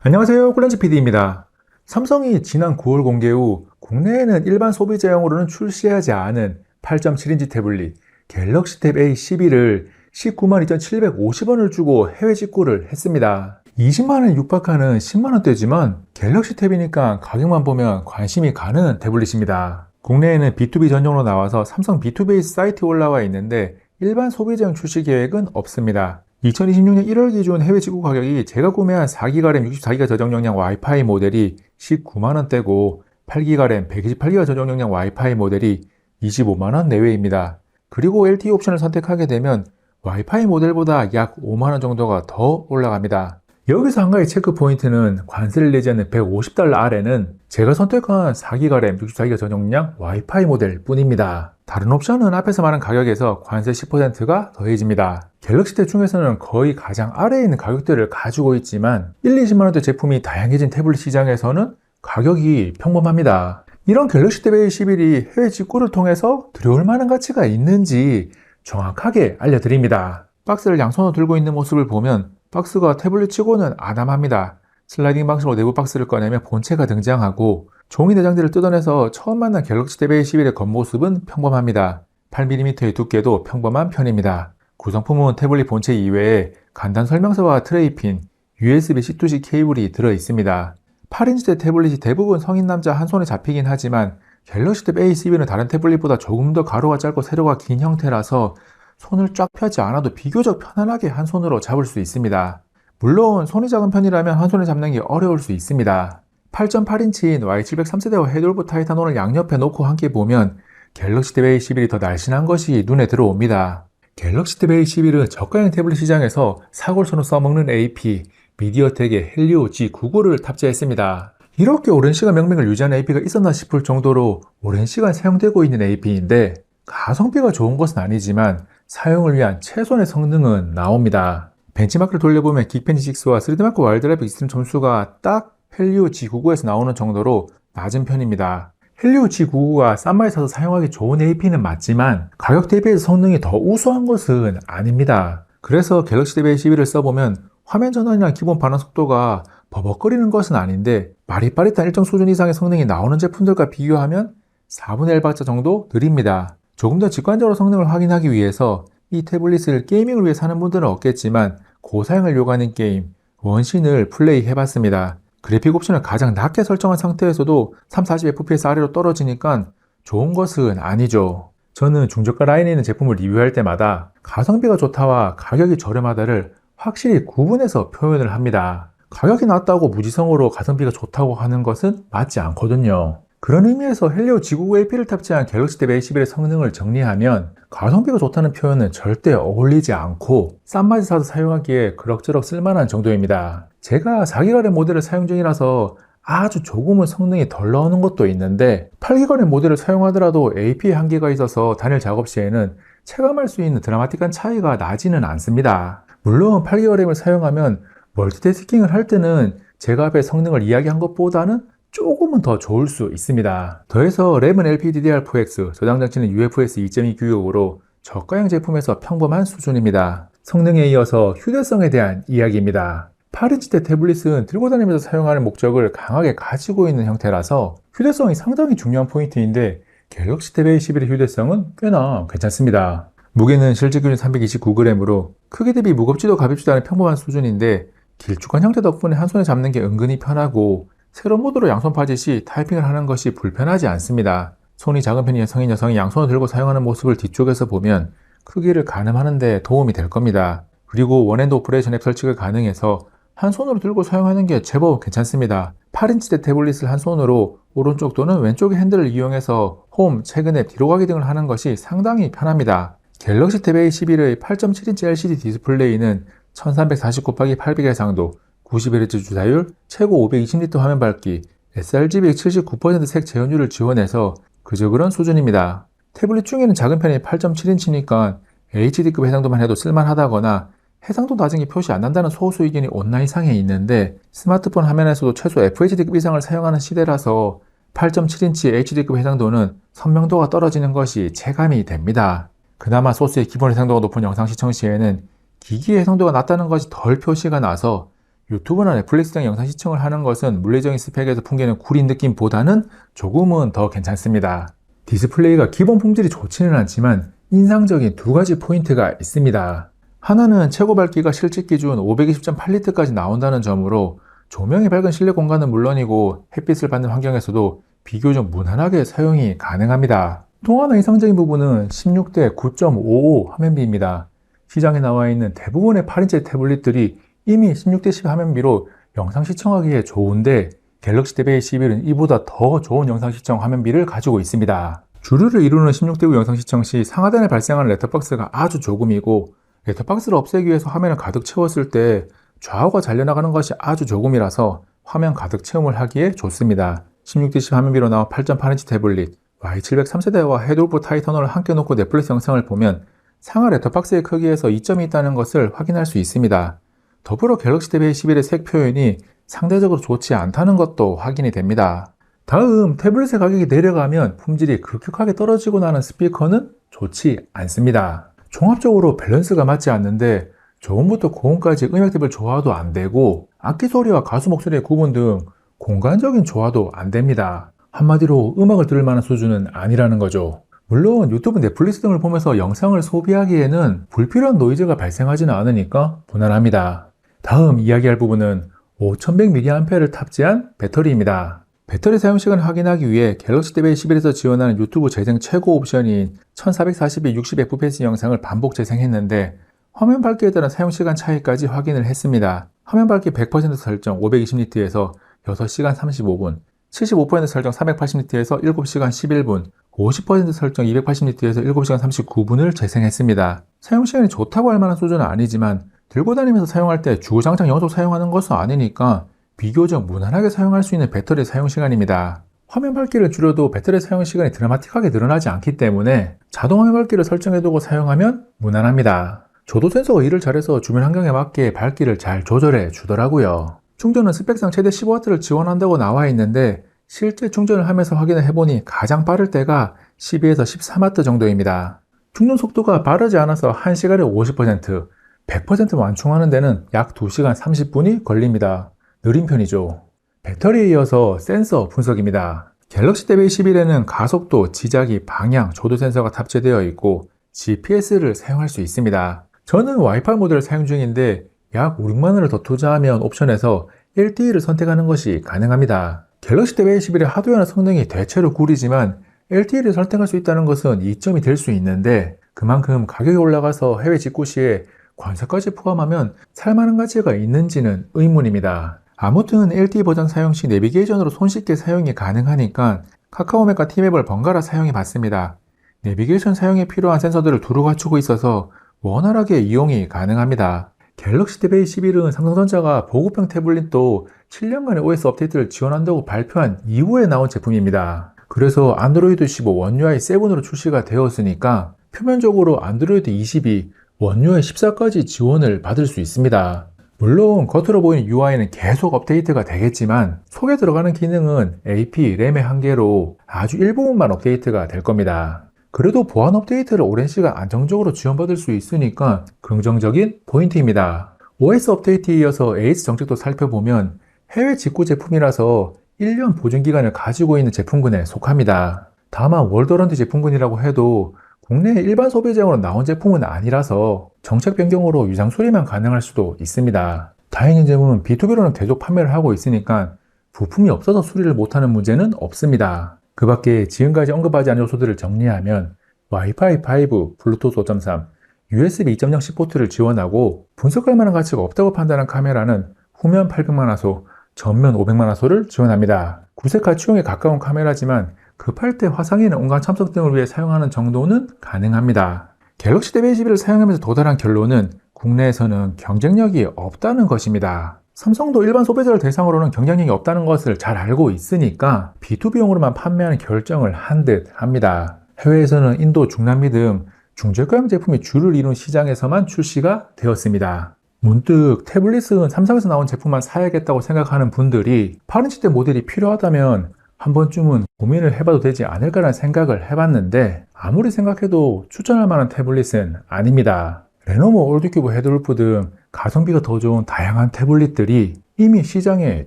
안녕하세요. 꿀렌즈 PD입니다. 삼성이 지난 9월 공개 후 국내에는 일반 소비자용으로는 출시하지 않은 8.7인치 태블릿 갤럭시 탭 A12를 192,750원을 주고 해외 직구를 했습니다. 20만원에 육박하는 10만원대지만 갤럭시 탭이니까 가격만 보면 관심이 가는 태블릿입니다. 국내에는 B2B 전용으로 나와서 삼성 B2B 사이트에 올라와 있는데 일반 소비자용 출시 계획은 없습니다. 2026년 1월 기준 해외 직구 가격이 제가 구매한 4기가 램 64기가 저장 용량 와이파이 모델이 19만원대고 8기가 램 128기가 저장 용량 와이파이 모델이 25만원 내외입니다. 그리고 LTE 옵션을 선택하게 되면 와이파이 모델보다 약 5만원 정도가 더 올라갑니다. 여기서 한 가지 체크 포인트는 관세를 내지 않는 $150 아래는 제가 선택한 4기가 램 64기가 저장 용량 와이파이 모델 뿐입니다. 다른 옵션은 앞에서 말한 가격에서 관세 10%가 더해집니다. 갤럭시 탭 중에서는 거의 가장 아래에 있는 가격대를 가지고 있지만 1, 20만원대 제품이 다양해진 태블릿 시장에서는 가격이 평범합니다. 이런 갤럭시 탭 A11이 해외 직구를 통해서 들여올 만한 가치가 있는지 정확하게 알려드립니다. 박스를 양손으로 들고 있는 모습을 보면 박스가 태블릿 치고는 아담합니다. 슬라이딩 방식으로 내부 박스를 꺼내면 본체가 등장하고 종이 내장재를 뜯어내서 처음 만난 갤럭시 탭 A11의 겉모습은 평범합니다. 8mm의 두께도 평범한 편입니다. 구성품은 태블릿 본체 이외에 간단 설명서와 트레이 핀, USB C2C 케이블이 들어 있습니다. 8인치대 태블릿이 대부분 성인 남자 한 손에 잡히긴 하지만 갤럭시 탭 A12는 다른 태블릿보다 조금 더 가로가 짧고 세로가 긴 형태라서 손을 쫙 펴지 않아도 비교적 편안하게 한 손으로 잡을 수 있습니다. 물론 손이 작은 편이라면 한 손에 잡는 게 어려울 수 있습니다. 8.8인치인 Y703세대와 헤드올브 타이탄온을 양옆에 놓고 함께 보면 갤럭시 탭 A11이 더 날씬한 것이 눈에 들어옵니다. 갤럭시 탭 A11은 저가형 태블릿 시장에서 사골손을 써먹는 AP, 미디어텍의 헬리오 G99를 탑재했습니다. 이렇게 오랜 시간 명맥을 유지하는 AP가 있었나 싶을 정도로 오랜 시간 사용되고 있는 AP인데 가성비가 좋은 것은 아니지만 사용을 위한 최선의 성능은 나옵니다. 벤치마크를 돌려보면 긱펜지6와 3D마크 와일드라이브 익스트림 점수가 딱 헬리오 G99에서 나오는 정도로 낮은 편입니다. 헬리오 G99가 싼 마에 사서 사용하기 좋은 AP는 맞지만 가격 대비해서 성능이 더 우수한 것은 아닙니다. 그래서 갤럭시 탭 A11을 써보면 화면 전환이나 기본 반응 속도가 버벅거리는 것은 아닌데 빠릿빠릿한 일정 수준 이상의 성능이 나오는 제품들과 비교하면 4분의 1박자 정도 느립니다. 조금 더 직관적으로 성능을 확인하기 위해서 이 태블릿을 게이밍을 위해 사는 분들은 없겠지만 고사양을 요구하는 게임 원신을 플레이 해봤습니다. 그래픽 옵션을 가장 낮게 설정한 상태에서도 340fps 아래로 떨어지니까 좋은 것은 아니죠. 저는 중저가 라인에 있는 제품을 리뷰할 때마다 가성비가 좋다와 가격이 저렴하다를 확실히 구분해서 표현을 합니다. 가격이 낮다고 무지성으로 가성비가 좋다고 하는 것은 맞지 않거든요. 그런 의미에서 헬리오 G99 AP를 탑재한 갤럭시 탭 A11의 성능을 정리하면 가성비가 좋다는 표현은 절대 어울리지 않고 싼 맛에 사서 사용하기에 그럭저럭 쓸만한 정도입니다. 제가 4기가 램 모델을 사용 중이라서 아주 조금은 성능이 덜 나오는 것도 있는데 8기가 램 모델을 사용하더라도 AP에 한계가 있어서 단일 작업 시에는 체감할 수 있는 드라마틱한 차이가 나지는 않습니다. 물론 8기가 램을 사용하면 멀티태스킹을 할 때는 제가 앞에 성능을 이야기한 것보다는 조금은 더 좋을 수 있습니다. 더해서 램은 LPDDR4X, 저장 장치는 UFS 2.2 규격으로 저가형 제품에서 평범한 수준입니다. 성능에 이어서 휴대성에 대한 이야기입니다. 8인치대 태블릿은 들고 다니면서 사용하는 목적을 강하게 가지고 있는 형태라서 휴대성이 상당히 중요한 포인트인데 갤럭시 탭 A11의 휴대성은 꽤나 괜찮습니다. 무게는 실제 기준 329g으로 크기 대비 무겁지도 가볍지도 않은 평범한 수준인데 길쭉한 형태 덕분에 한 손에 잡는 게 은근히 편하고 세로 모드로 양손 파지 시 타이핑을 하는 것이 불편하지 않습니다. 손이 작은 편인 성인 여성이 양손을 들고 사용하는 모습을 뒤쪽에서 보면 크기를 가늠하는 데 도움이 될 겁니다. 그리고 원핸드 오퍼레이션 앱 설치가 가능해서 한 손으로 들고 사용하는 게 제법 괜찮습니다. 8인치대 태블릿을 한 손으로 오른쪽 또는 왼쪽의 핸들을 이용해서 홈, 최근 앱, 뒤로 가기 등을 하는 것이 상당히 편합니다. 갤럭시 탭 A11의 8.7인치 LCD 디스플레이는 1340x800 해상도, 91Hz 주사율, 최고 520리터 화면 밝기, sRGB 79% 색 재현율을 지원해서 그저 그런 수준입니다. 태블릿 중에는 작은 편이 8.7인치니까 HD급 해상도만 해도 쓸만하다거나 해상도 낮은 게 표시 안 난다는 소수 의견이 온라인상에 있는데 스마트폰 화면에서도 최소 FHD급 이상을 사용하는 시대라서 8.7인치 HD급 해상도는 선명도가 떨어지는 것이 체감이 됩니다. 그나마 소스의 기본 해상도가 높은 영상 시청 시에는 기기 해상도가 낮다는 것이 덜 표시가 나서 유튜브나 넷플릭스 등 영상 시청을 하는 것은 물리적인 스펙에서 풍기는 구린 느낌보다는 조금은 더 괜찮습니다. 디스플레이가 기본 품질이 좋지는 않지만 인상적인 두 가지 포인트가 있습니다. 하나는 최고 밝기가 실집 기준 520.8니트까지 나온다는 점으로 조명이 밝은 실내 공간은 물론이고 햇빛을 받는 환경에서도 비교적 무난하게 사용이 가능합니다. 또 하나 이상적인 부분은 16대 9.55 화면비입니다. 시장에 나와 있는 대부분의 8인치 태블릿들이 이미 16대 10 화면비로 영상 시청하기에 좋은데 갤럭시 탭 A11은 이보다 더 좋은 영상 시청 화면비를 가지고 있습니다. 주류를 이루는 16대 9 영상 시청 시 상하단에 발생하는 렛터박스가 아주 조금이고 렛터박스를 없애기 위해서 화면을 가득 채웠을 때 좌우가 잘려나가는 것이 아주 조금이라서 화면 가득 채움을 하기에 좋습니다. 16대 10 화면비로 나온 8.8인치 태블릿 Y700 3세대와 헤드오프 타이터널을 함께 놓고 넷플릭스 영상을 보면 상하 렛터박스의 크기에서 이점이 있다는 것을 확인할 수 있습니다. 더불어 갤럭시 탭 A11의 색 표현이 상대적으로 좋지 않다는 것도 확인이 됩니다. 다음 태블릿의 가격이 내려가면 품질이 급격하게 떨어지고 나는 스피커는 좋지 않습니다. 종합적으로 밸런스가 맞지 않는데 저음부터 고음까지 음역 대비를 조화도 안 되고 악기 소리와 가수 목소리의 구분 등 공간적인 조화도 안 됩니다. 한마디로 음악을 들을 만한 수준은 아니라는 거죠. 물론 유튜브, 넷플릭스 등을 보면서 영상을 소비하기에는 불필요한 노이즈가 발생하지는 않으니까 무난합니다. 다음 이야기할 부분은 5100mAh를 탑재한 배터리입니다. 배터리 사용시간을 확인하기 위해 갤럭시 탭 A11에서 지원하는 유튜브 재생 최고 옵션인 1440x 60fps 영상을 반복 재생했는데 화면 밝기에 따른 사용시간 차이까지 확인을 했습니다. 화면 밝기 100% 설정 520니트에서 6시간 35분, 75% 설정 480니트에서 7시간 11분, 50% 설정 280니트에서 7시간 39분을 재생했습니다. 사용시간이 좋다고 할 만한 수준은 아니지만 들고 다니면서 사용할 때 주구장창 연속 사용하는 것은 아니니까 비교적 무난하게 사용할 수 있는 배터리 사용시간입니다. 화면 밝기를 줄여도 배터리 사용시간이 드라마틱하게 늘어나지 않기 때문에 자동 화면 밝기를 설정해두고 사용하면 무난합니다. 조도 센서가 일을 잘해서 주변 환경에 맞게 밝기를 잘 조절해 주더라고요. 충전은 스펙상 최대 15W를 지원한다고 나와 있는데 실제 충전을 하면서 확인을 해보니 가장 빠를 때가 12에서 13W 정도입니다. 충전 속도가 빠르지 않아서 1시간에 50%, 100% 완충하는 데는 약 2시간 30분이 걸립니다. 느린 편이죠. 배터리에 이어서 센서 분석입니다. 갤럭시 탭 A11에는 가속도, 지자기, 방향, 조도 센서가 탑재되어 있고 GPS를 사용할 수 있습니다. 저는 와이파이 모드를 사용 중인데 약 5, 6만원을 더 투자하면 옵션에서 LTE를 선택하는 것이 가능합니다. 갤럭시 탭 A11의 하드웨어나 성능이 대체로 구리지만 LTE를 선택할 수 있다는 것은 이점이 될 수 있는데 그만큼 가격이 올라가서 해외 직구 시에 관세까지 포함하면 살만한 가치가 있는지는 의문입니다. 아무튼 LTE 버전 사용 시 내비게이션으로 손쉽게 사용이 가능하니까 카카오맵과 티맵을 번갈아 사용해 봤습니다. 내비게이션 사용에 필요한 센서들을 두루 갖추고 있어서 원활하게 이용이 가능합니다. 갤럭시 탭 A11은 삼성전자가 보급형 태블릿도 7년간의 OS 업데이트를 지원한다고 발표한 이후에 나온 제품입니다. 그래서 안드로이드 15 원 UI 7으로 출시가 되었으니까 표면적으로 안드로이드 22, 원 UI 14까지 지원을 받을 수 있습니다. 물론 겉으로 보이는 UI는 계속 업데이트가 되겠지만 속에 들어가는 기능은 AP, 램의 한계로 아주 일부분만 업데이트가 될 겁니다. 그래도 보안 업데이트를 오랜 시간 안정적으로 지원받을 수 있으니까 긍정적인 포인트입니다. OS 업데이트에 이어서 AS 정책도 살펴보면 해외 직구 제품이라서 1년 보증기간을 가지고 있는 제품군에 속합니다. 다만 월드워런티 제품군이라고 해도 국내 일반 소비자용으로 나온 제품은 아니라서 정책 변경으로 유상 수리만 가능할 수도 있습니다. 다행인 점은 B2B로는 계속 판매를 하고 있으니까 부품이 없어서 수리를 못하는 문제는 없습니다. 그 밖에 지금까지 언급하지 않은 요소들을 정리하면 와이파이 5, 블루투스 5.3, USB 2.0C 포트를 지원하고 분석할 만한 가치가 없다고 판단한 카메라는 후면 800만화소, 전면 500만화소를 지원합니다. 구색 가치용에 가까운 카메라지만 급할 때 화상이나 온갖 참석 등을 위해 사용하는 정도는 가능합니다. 갤럭시 탭 A11을 사용하면서 도달한 결론은 국내에서는 경쟁력이 없다는 것입니다. 삼성도 일반 소비자를 대상으로는 경쟁력이 없다는 것을 잘 알고 있으니까 B2B용으로만 판매하는 결정을 한 듯 합니다. 해외에서는 인도, 중남미 등 중저가형 제품이 주를 이룬 시장에서만 출시가 되었습니다. 문득 태블릿은 삼성에서 나온 제품만 사야겠다고 생각하는 분들이 8인치대 모델이 필요하다면 한 번쯤은 고민을 해봐도 되지 않을까라는 생각을 해봤는데 아무리 생각해도 추천할 만한 태블릿은 아닙니다. 레노버 올드큐브 헤드루프 등 가성비가 더 좋은 다양한 태블릿들이 이미 시장에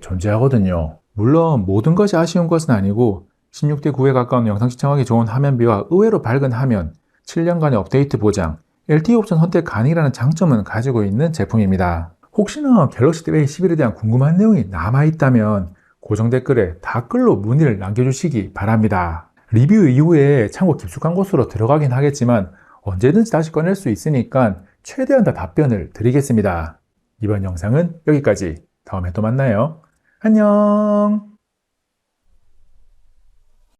존재하거든요. 물론 모든 것이 아쉬운 것은 아니고 16대 9에 가까운 영상 시청하기 좋은 화면비와 의외로 밝은 화면, 7년간의 업데이트 보장, LTE 옵션 선택 가능이라는 장점은 가지고 있는 제품입니다. 혹시나 갤럭시 탭 A11에 대한 궁금한 내용이 남아있다면 고정 댓글에 댓글로 문의를 남겨주시기 바랍니다. 리뷰 이후에 참고 깊숙한 곳으로 들어가긴 하겠지만 언제든지 다시 꺼낼 수 있으니까 최대한 다 답변을 드리겠습니다. 이번 영상은 여기까지. 다음에 또 만나요. 안녕.